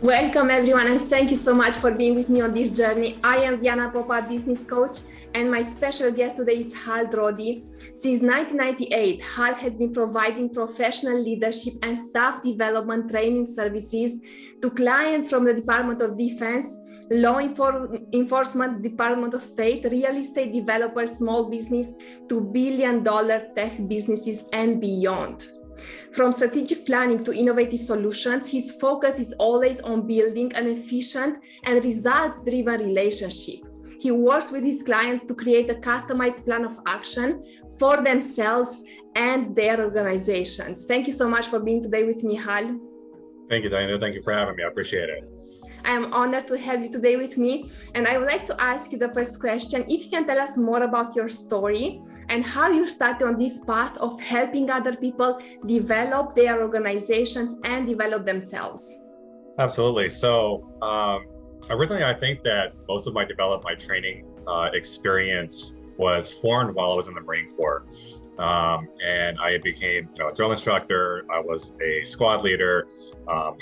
Welcome everyone, and thank you so much for being with me on this journey. I am Diana Popa, business coach, and my special guest today is Hal Drodi. Since 1998, Hal has been providing professional leadership and staff development training services to clients from the Department of Defense, law enforcement, Department of State, real estate developers, small business, to billion-dollar tech businesses and beyond. From strategic planning to innovative solutions, his focus is always on building an efficient and results-driven relationship. He works with his clients to create a customized plan of action for themselves and their organizations. Thank you so much for being today with me, Hal. Thank you, Diana. Thank you for having me. I appreciate it. I am honored to have you today with me. And I would like to ask you the first question. If you can tell us more about your story and how you started on this path of helping other people develop their organizations and develop themselves. Absolutely. So originally, I think that most of my training experience was formed while I was in the Marine Corps. And I became a drill instructor. I was a squad leader,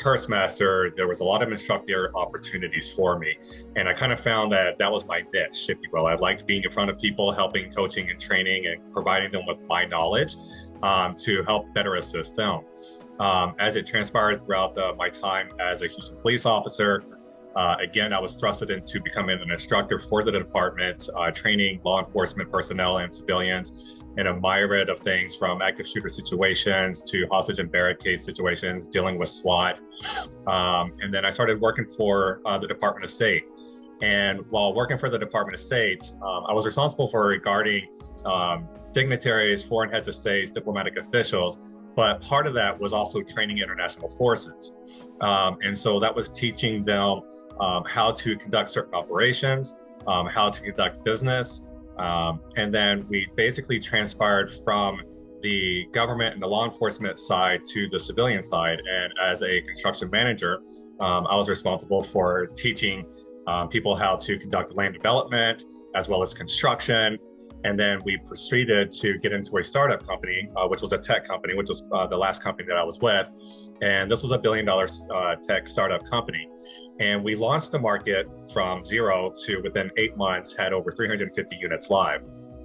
Hearst master. There was a lot of instructor opportunities for me. And I kind of found that that was my niche, if you will. I liked being in front of people, helping, coaching, and training, and providing them with my knowledge to help better assist them. As it transpired throughout my time as a Houston police officer, again, I was thrusted into becoming an instructor for the department, training law enforcement personnel and civilians in a myriad of things, from active shooter situations to hostage and barricade situations, dealing with SWAT. And then I started working for the Department of State. And while working for the Department of State, I was responsible for regarding dignitaries, foreign heads of states, diplomatic officials. But part of that was also training international forces. And so that was teaching them how to conduct certain operations, how to conduct business. And then we basically transpired from the government and the law enforcement side to the civilian side. And as a construction manager, I was responsible for teaching people how to conduct land development as well as construction. And then we proceeded to get into a startup company, which was a tech company, which was the last company that I was with. And this was $1 billion tech startup company. And we launched the market from zero to, within 8 months, had over 350 units live.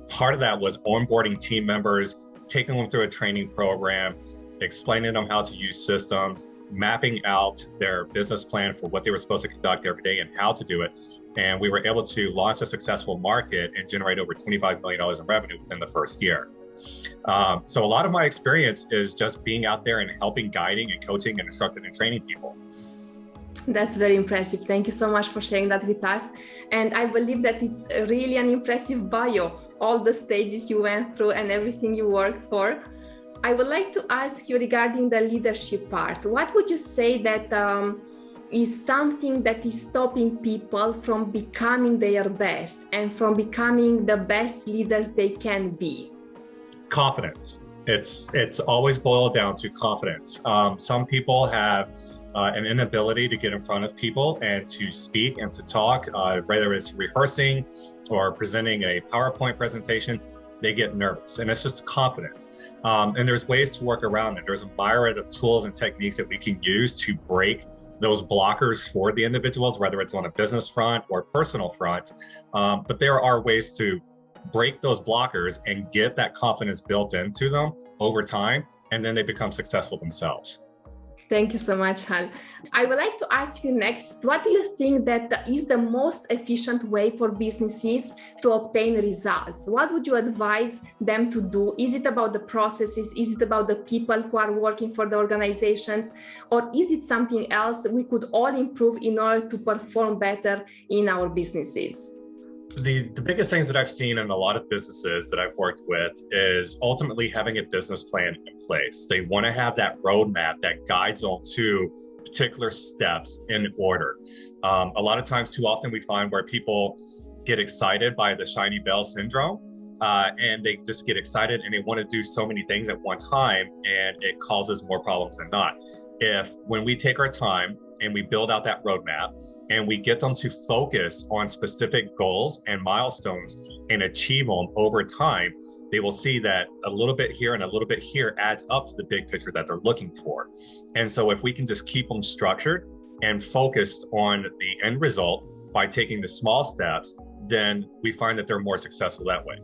Part of that was onboarding team members, taking them through a training program, explaining them how to use systems, mapping out their business plan for what they were supposed to conduct every day and how to do it. And we were able to launch a successful market and generate over $25 million in revenue within the first year. So a lot of my experience is just being out there and helping, guiding, and coaching and instructing and training people. That's very impressive. Thank you so much for sharing that with us. And I believe that it's really an impressive bio, all the stages you went through and everything you worked for. I would like to ask you regarding the leadership part. What would you say that is something that is stopping people from becoming their best and from becoming the best leaders they can be? Confidence. It's always boiled down to confidence. Some people have an inability to get in front of people and to speak and to talk, whether it's rehearsing or presenting a PowerPoint presentation. They get nervous, and it's just confidence. And there's ways to work around it. There's a myriad of tools and techniques that we can use to break those blockers for the individuals, whether it's on a business front or personal front. But there are ways to break those blockers and get that confidence built into them over time, and then they become successful themselves. Thank you so much, Hal. I would like to ask you next, what do you think that is the most efficient way for businesses to obtain results? What would you advise them to do? Is it about the processes? Is it about the people who are working for the organizations? Or is it something else we could all improve in order to perform better in our businesses? The biggest things that I've seen in a lot of businesses that I've worked with is ultimately having a business plan in place. They want to have that roadmap that guides them to particular steps in order. A lot of times, too often, we find where people get excited by the shiny bell syndrome, and they just get excited and they want to do so many things at one time, and it causes more problems than not. When we take our time and we build out that roadmap and we get them to focus on specific goals and milestones and achieve them over time, they will see that a little bit here and a little bit here adds up to the big picture that they're looking for. And so if we can just keep them structured, and focused on the end result by taking the small steps, then we find that they're more successful that way.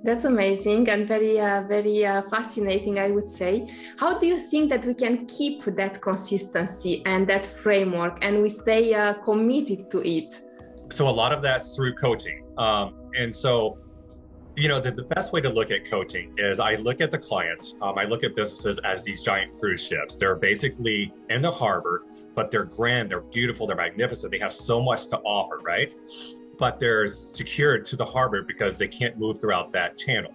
That's amazing and very fascinating, I would say. How do you think that we can keep that consistency and that framework and we stay committed to it? So a lot of that's through coaching. And so, the best way to look at coaching is I look at the clients, I look at businesses as these giant cruise ships. They're basically in the harbor, but they're grand, they're beautiful, they're magnificent. They have so much to offer, right? But they're secured to the harbor because they can't move throughout that channel.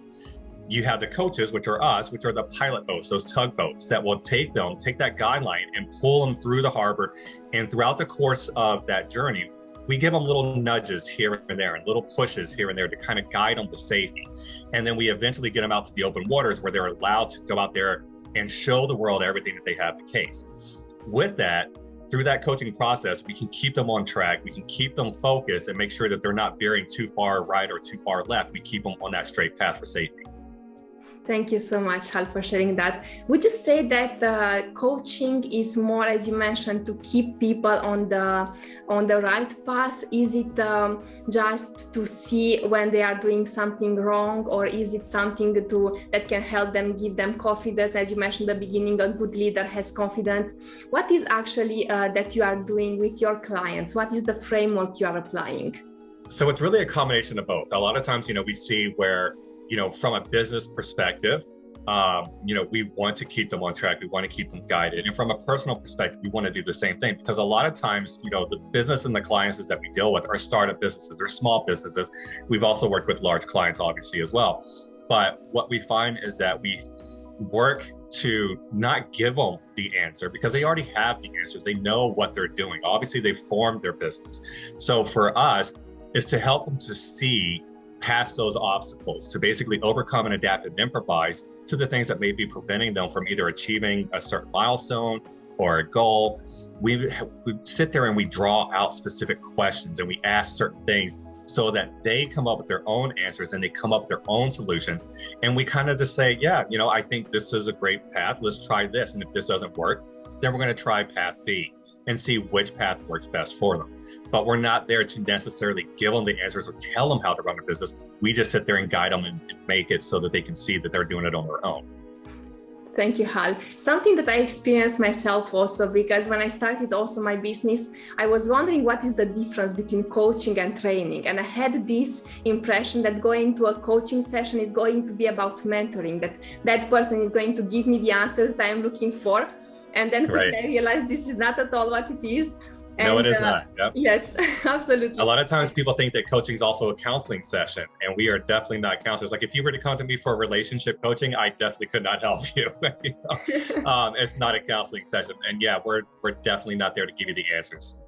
You have the coaches, which are us, which are the pilot boats, those tugboats that will take that guideline and pull them through the harbor. And throughout the course of that journey, we give them little nudges here and there and little pushes here and there to kind of guide them to safety. And then we eventually get them out to the open waters where they're allowed to go out there and show the world everything that they have to case. With that, through that coaching process, we can keep them on track. We can keep them focused and make sure that they're not veering too far right or too far left. We keep them on that straight path for safety. Thank you so much, Hal, for sharing that. Would you say that coaching is more, as you mentioned, to keep people on the right path? Is it just to see when they are doing something wrong, or is it something that can help them, give them confidence? As you mentioned at the beginning, a good leader has confidence. What is actually that you are doing with your clients? What is the framework you are applying? So it's really a combination of both. A lot of times, we see where from a business perspective, we want to keep them on track. We want to keep them guided. And from a personal perspective, we want to do the same thing, because a lot of times, the business and the clients that we deal with are startup businesses or small businesses. We've also worked with large clients, obviously, as well. But what we find is that we work to not give them the answer because they already have the answers. They know what they're doing. Obviously, they've formed their business. So for us, is to help them to see past those obstacles, to basically overcome and adapt and improvise to the things that may be preventing them from either achieving a certain milestone or a goal. We sit there and we draw out specific questions and we ask certain things so that they come up with their own answers and they come up with their own solutions. And we kind of just say, I think this is a great path. Let's try this. And if this doesn't work, then we're going to try path B and see which path works best for them. But we're not there to necessarily give them the answers or tell them how to run a business. We just sit there and guide them and make it so that they can see that they're doing it on their own. Thank you, Hal. Something that I experienced myself also, because when I started also my business, I was wondering what is the difference between coaching and training. And I had this impression that going to a coaching session is going to be about mentoring, that person is going to give me the answers that I'm looking for. And then I realized this is not at all what it is. And, no, it is not. Yep. Yes, absolutely. A lot of times people think that coaching is also a counseling session, and we are definitely not counselors. Like if you were to come to me for relationship coaching, I definitely could not help you. It's not a counseling session. And we're definitely not there to give you the answers.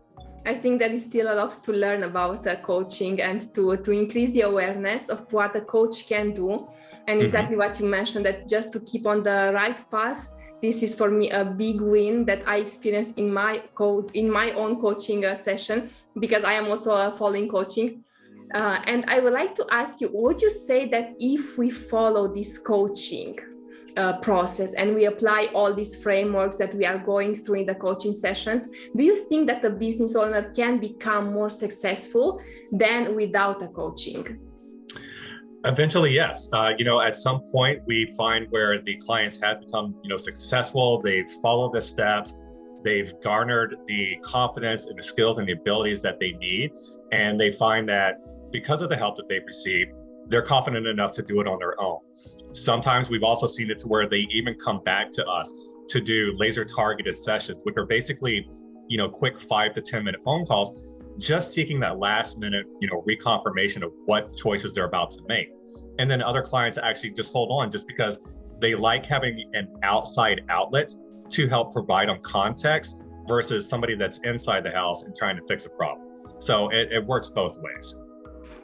I think there is still a lot to learn about coaching and to increase the awareness of what a coach can do. And exactly what you mentioned, that just to keep on the right path. This is for me a big win that I experienced in my own coaching session, because I am also following coaching. And I would like to ask you, would you say that if we follow this coaching process and we apply all these frameworks that we are going through in the coaching sessions, do you think that the business owner can become more successful than without a coaching? Eventually, yes. At some point we find where the clients have become, successful. They've followed the steps. They've garnered the confidence and the skills and the abilities that they need. And they find that because of the help that they've received, they're confident enough to do it on their own. Sometimes we've also seen it to where they even come back to us to do laser targeted sessions, which are basically, quick 5 to 10 minute phone calls, just seeking that last minute, reconfirmation of what choices they're about to make. And then other clients actually just hold on just because they like having an outside outlet to help provide them context versus somebody that's inside the house and trying to fix a problem. So it works both ways.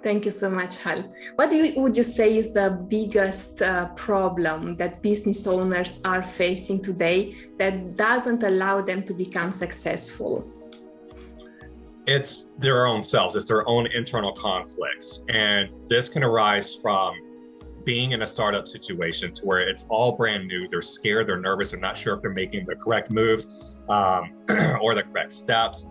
Thank you so much, Hal. What would you say is the biggest problem that business owners are facing today that doesn't allow them to become successful? It's their own selves. It's their own internal conflicts. And this can arise from being in a startup situation to where it's all brand new, they're scared, they're nervous, they're not sure if they're making the correct moves or the correct steps.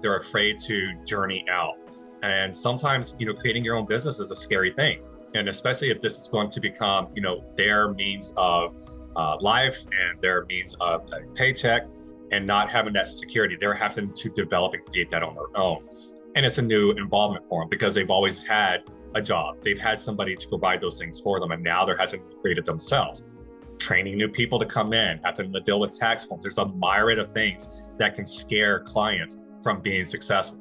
They're afraid to journey out. And sometimes, creating your own business is a scary thing. And especially if this is going to become, their means of life and their means of a paycheck, and not having that security, they're having to develop and create that on their own. And it's a new involvement for them because they've always had a job. They've had somebody to provide those things for them, and now they're having to create it themselves. Training new people to come in, having to deal with tax forms. There's a myriad of things that can scare clients from being successful.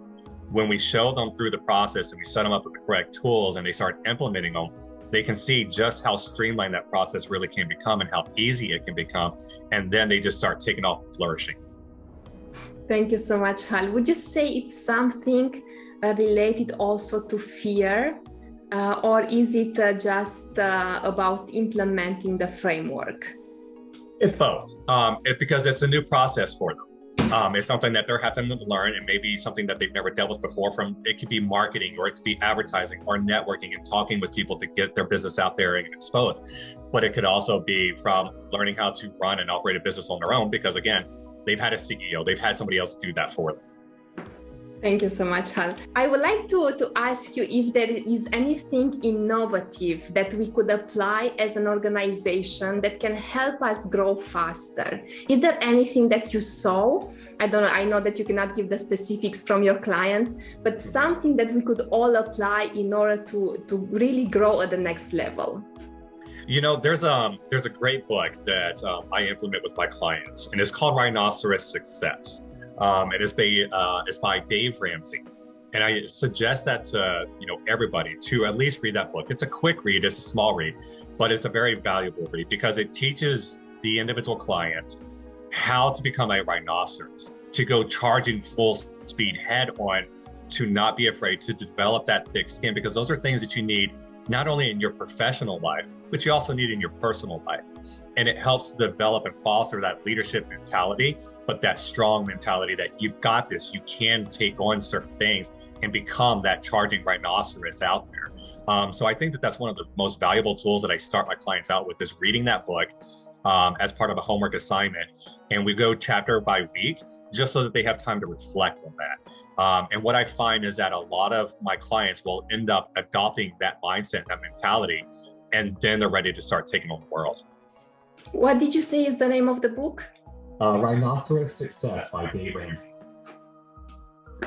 When we show them through the process and we set them up with the correct tools and they start implementing them, they can see just how streamlined that process really can become and how easy it can become. And then they just start taking off and flourishing. Thank you so much, Hal. Would you say it's something related also to fear, or is it just about implementing the framework? It's both, because it's a new process for them. It's something that they're having to learn, and maybe something that they've never dealt with before. It could be marketing, or it could be advertising, or networking and talking with people to get their business out there and exposed. But it could also be from learning how to run and operate a business on their own, because again, they've had a CEO, they've had somebody else do that for them. Thank you so much, Hal. I would like to ask you if there is anything innovative that we could apply as an organization that can help us grow faster. Is there anything that you saw? I don't know, I know that you cannot give the specifics from your clients, but something that we could all apply in order to really grow at the next level. There's a great book that I implement with my clients, and it's called Rhinoceros Success. It's by Dave Ramsey. And I suggest that to, everybody to at least read that book. It's a quick read, it's a small read, but it's a very valuable read because it teaches the individual client how to become a rhinoceros, to go charging full speed head on, to not be afraid, to develop that thick skin, because those are things that you need not only in your professional life, but you also need in your personal life. And it helps develop and foster that leadership mentality, but that strong mentality that you've got this, you can take on certain things and become that charging rhinoceros out there. So I think that that's one of the most valuable tools that I start my clients out with, is reading that book as part of a homework assignment. And we go chapter by week, just so that they have time to reflect on that. And what I find is that a lot of my clients will end up adopting that mindset, that mentality, and then they're ready to start taking on the world. What did you say is the name of the book? Rhinoceros Success by Dave Ramsey.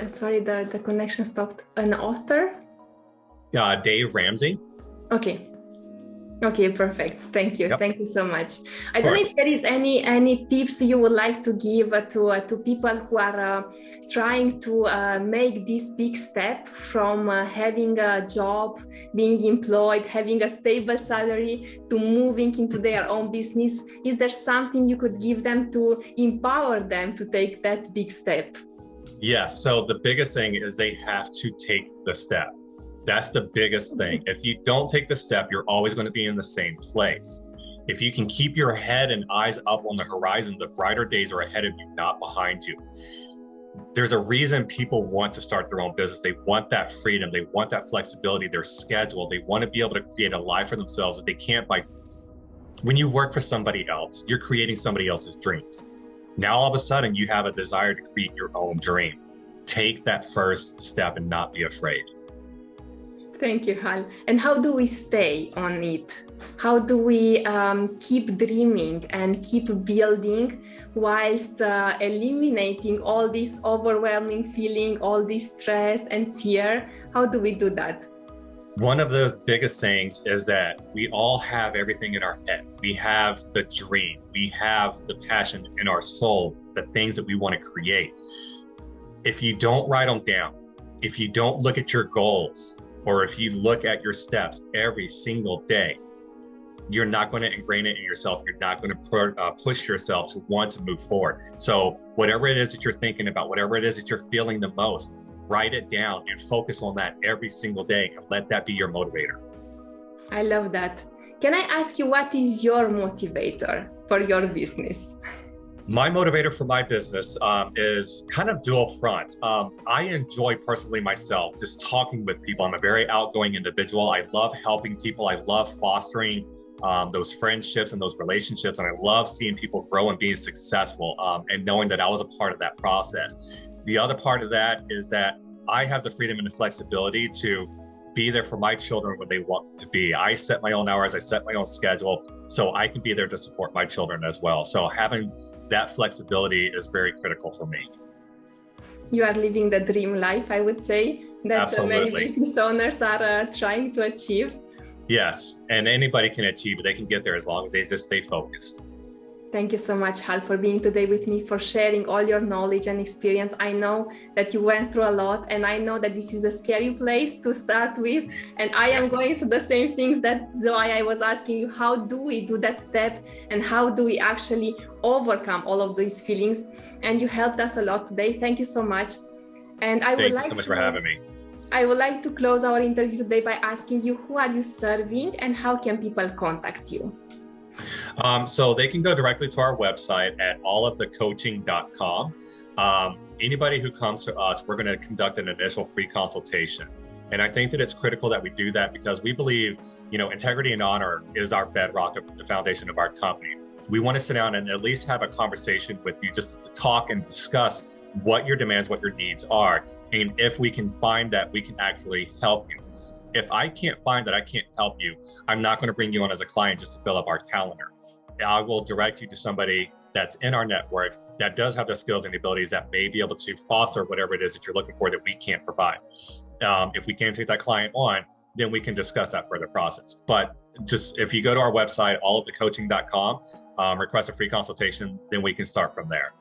Sorry, the connection stopped. An author? Dave Ramsey. Okay, perfect. Thank you. Yep. Thank you so much. I don't know if there is any tips you would like to give to people who are trying to make this big step from having a job, being employed, having a stable salary, to moving into their own business. Is there something you could give them to empower them to take that big step? Yes. So the biggest thing is they have to take the step. That's the biggest thing. If you don't take the step, you're always going to be in the same place. If you can keep your head and eyes up on the horizon, the brighter days are ahead of you, not behind you. There's a reason people want to start their own business. They want that freedom. They want that flexibility, their schedule. They want to be able to create a life for themselves that they can't when you work for somebody else, you're creating somebody else's dreams. Now, all of a sudden, you have a desire to create your own dream. Take that first step and not be afraid. Thank you, Hal. And how do we stay on it? How do we keep dreaming and keep building whilst eliminating all this overwhelming feeling, all this stress and fear? How do we do that? One of the biggest things is that we all have everything in our head. We have the dream. We have the passion in our soul, the things that we want to create. If you don't write them down, if you don't look at your goals, or if you look at your steps every single day, you're not going to ingrain it in yourself. You're not going to push yourself to want to move forward. So whatever it is that you're thinking about, whatever it is that you're feeling the most, write it down and focus on that every single day, and let that be your motivator. I love that. Can I ask you, what is your motivator for your business? My motivator for my business is kind of dual front. I enjoy personally myself just talking with people. I'm a very outgoing individual. I love helping people. I love fostering those friendships and those relationships. And I love seeing people grow and being successful and knowing that I was a part of that process. The other part of that is that I have the freedom and the flexibility to be there for my children when they want to be. I set my own hours, I set my own schedule, so I can be there to support my children as well. So having that flexibility is very critical for me. You are living the dream life, I would say, that many Absolutely. business owners are trying to achieve. Yes, and anybody can achieve it. They can get there as long as they just stay focused. Thank you so much, Hal, for being today with me, for sharing all your knowledge and experience. I know that you went through a lot, and I know that this is a scary place to start with. And I am going through the same things. That's why I was asking you, how do we do that step, and how do we actually overcome all of these feelings? And you helped us a lot today. Thank you so much. And I would Thank like you so much for having me. I would like to close our interview today by asking you, who are you serving and how can people contact you? So they can go directly to our website at allofthecoaching.com. Anybody who comes to us, we're going to conduct an initial free consultation. And I think that it's critical that we do that because we believe, integrity and honor is our bedrock of the foundation of our company. We want to sit down and at least have a conversation with you, just to talk and discuss what your demands, what your needs are. And if we can find that we can actually help you. If I can't find that I can't help you, I'm not going to bring you on as a client just to fill up our calendar. I will direct you to somebody that's in our network that does have the skills and the abilities that may be able to foster whatever it is that you're looking for that we can't provide. If we can't take that client on, then we can discuss that further process. But just if you go to our website, allofthecoaching.com, request a free consultation, then we can start from there.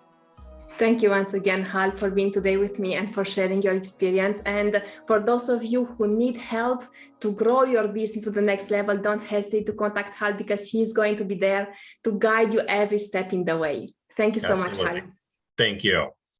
Thank you once again, Hal, for being today with me and for sharing your experience. And for those of you who need help to grow your business to the next level, don't hesitate to contact Hal because he's going to be there to guide you every step in the way. Thank you so much, Hal. Thank you.